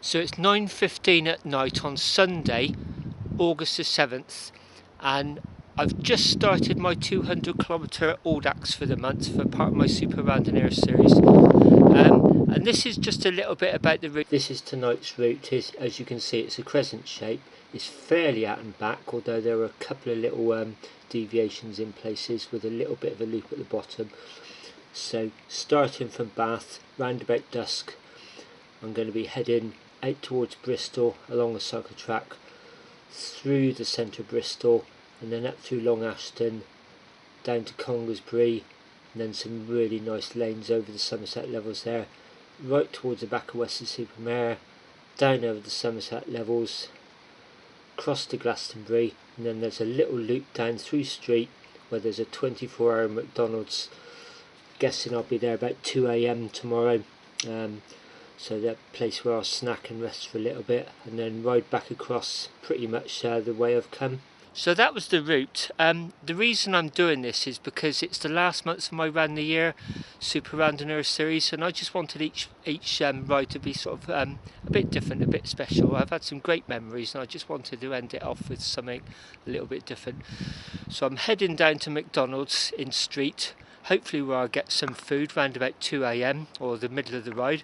So it's 9:15 at night on Sunday, August the 7th, and I've just started my 200-kilometre Audax for the month for part of my Super Randonneur series. And this is just a little bit about the route. This is tonight's route. As you can see, it's a crescent shape. It's fairly out and back, although there are a couple of little deviations in places with a little bit of a loop at the bottom. So starting from Bath, round about dusk, I'm going to be heading out towards Bristol along the cycle track, through the centre of Bristol, and then up through Long Ashton, down to Congersbury, and then some really nice lanes over the Somerset levels there, right towards the back of Weston-super-Mare, down over the Somerset levels, across to Glastonbury, and then there's a little loop down through Street where there's a 24-hour McDonald's. Guessing I'll be there about 2 AM tomorrow. So that place where I'll snack and rest for a little bit, and then ride back across pretty much the way I've come. So that was the route. The reason I'm doing this is because it's the last month of my Round the Year Super Randonneur series, and I just wanted each ride to be sort of a bit different, a bit special. I've had some great memories, and I just wanted to end it off with something a little bit different. So I'm heading down to McDonald's in Street, hopefully where I'll get some food round about 2 AM or the middle of the ride,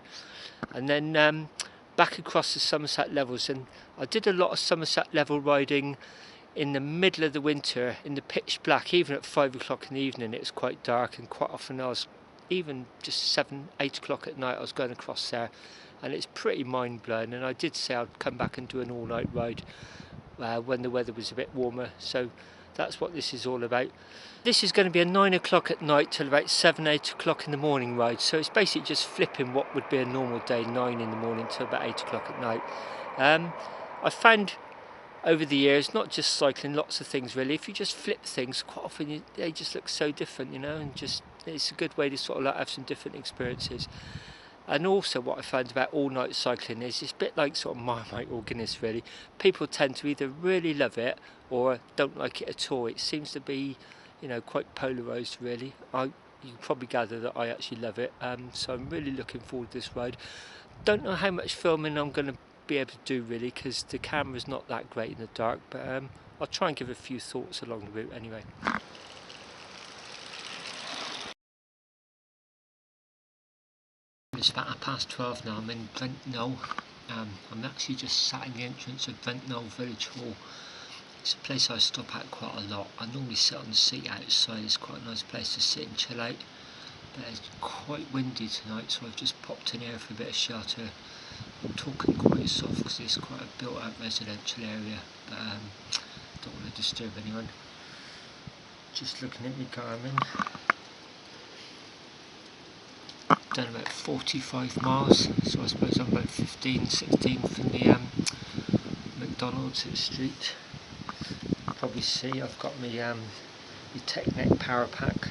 and then back across the Somerset levels. And I did a lot of Somerset level riding in the middle of the winter in the pitch black. Even at 5 o'clock in the evening it was quite dark, and quite often I was, even just 7, 8 o'clock at night, I was going across there, and it's pretty mind blowing. And I did say I'd come back and do an all night ride when the weather was a bit warmer, so that's what this is all about. This is going to be a 9 o'clock at night till about 7, 8 o'clock in the morning ride, so it's basically just flipping what would be a normal day, 9 in the morning till about 8 o'clock at night. I found over the years, not just cycling, lots of things really, if you just flip things, quite often they just look so different, you know, and just it's a good way to sort of like have some different experiences. And also what I found about all night cycling is it's a bit like sort of Marmite or Guinness really. People tend to either really love it or don't like it at all. It seems to be, you know, quite polarised really. You can probably gather that I actually love it, so I'm really looking forward to this ride. Don't know how much filming I'm going to be able to do really, because the camera's not that great in the dark, but I'll try and give a few thoughts along the route anyway. It's about 12:30 now. I'm in Brent Knoll. I'm actually just sat in the entrance of Brent Knoll Village Hall. It's a place I stop at quite a lot. I normally sit on the seat outside. It's quite a nice place to sit and chill out, but it's quite windy tonight, so I've just popped in here for a bit of shelter. I'm talking quite soft because it's quite a built up residential area, but don't want to disturb anyone. Just looking at my Garmin. Done about 45 miles, so I suppose I'm about 15, 16 from the McDonald's at the street. You can probably see I've got my Technic power pack.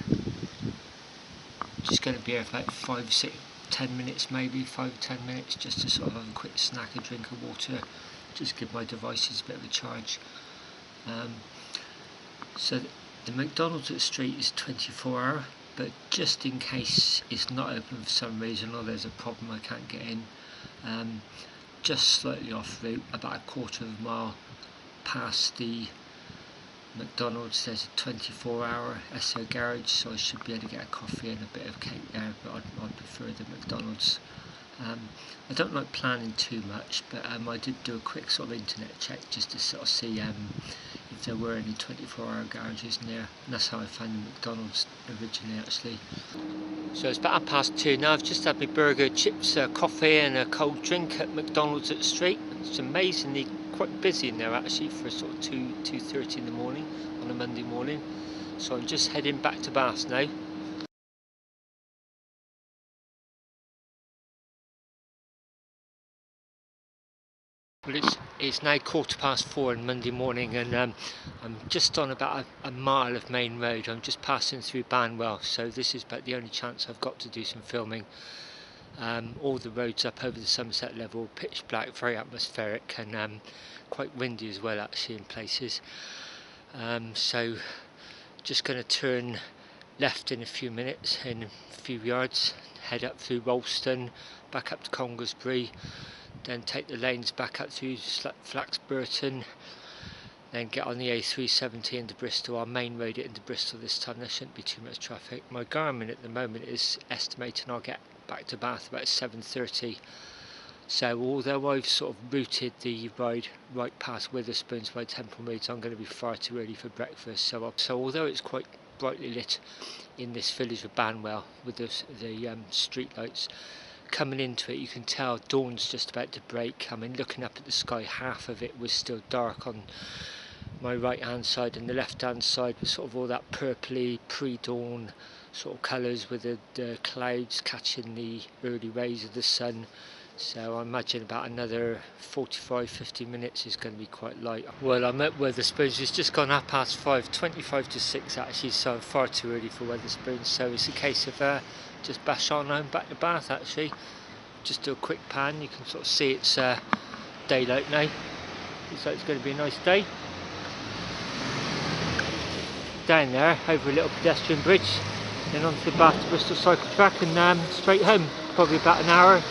Just going to be here for about 5, 6, 10 minutes, maybe 5 or 10 minutes, just to sort of have a quick snack, a drink of water, just give my devices a bit of a charge. So the McDonald's at the street is 24-hour, but just in case it's not open for some reason or there's a problem I can't get in, just slightly off route, about a quarter of a mile past the McDonald's, there's a 24-hour SO garage, so I should be able to get a coffee and a bit of cake there, but I'd prefer the McDonald's. I don't like planning too much, but I did do a quick sort of internet check just to sort of see if there were any 24-hour garages near, and that's how I found the McDonald's originally actually. So it's about 2:30 now. I've just had my burger, chips, coffee and a cold drink at McDonald's at the street. It's amazingly quite busy in there actually for sort of 2:30 in the morning on a Monday morning. So I'm just heading back to Bath now. Well, it's now 4:15 on Monday morning, and I'm just on about a mile of main road. I'm just passing through Banwell, so this is about the only chance I've got to do some filming. All the roads up over the Somerset level, pitch black, very atmospheric, and quite windy as well actually in places. So just going to turn left in a few minutes, in a few yards, head up through Ralston, back up to Congersbury, then take the lanes back up through Flaxburton, then get on the A370 into Bristol, our main road into Bristol this time. There shouldn't be too much traffic. My Garmin at the moment is estimating I'll get back to Bath about 7:30. So although I've sort of routed the ride right past Witherspoons by Temple Meads, I'm going to be far too early for breakfast. So although it's quite brightly lit in this village of Banwell with the street lights, coming into it you can tell dawn's just about to break. I mean, looking up at the sky, half of it was still dark on my right hand side, and the left hand side was sort of all that purpley pre-dawn sort of colours with the clouds catching the early rays of the sun. So I imagine about another 45-50 minutes is going to be quite light. Well, I'm at Wetherspoons. It's just gone 5:30, 25 to 6 actually, so I'm far too early for Wetherspoons. So it's a case of just bash on home back to Bath actually. Just do a quick pan. You can sort of see it's daylight now. Looks like it's going to be a nice day. Down there, over a little pedestrian bridge, then onto the Bath to Bristol cycle track, and straight home. Probably about an hour.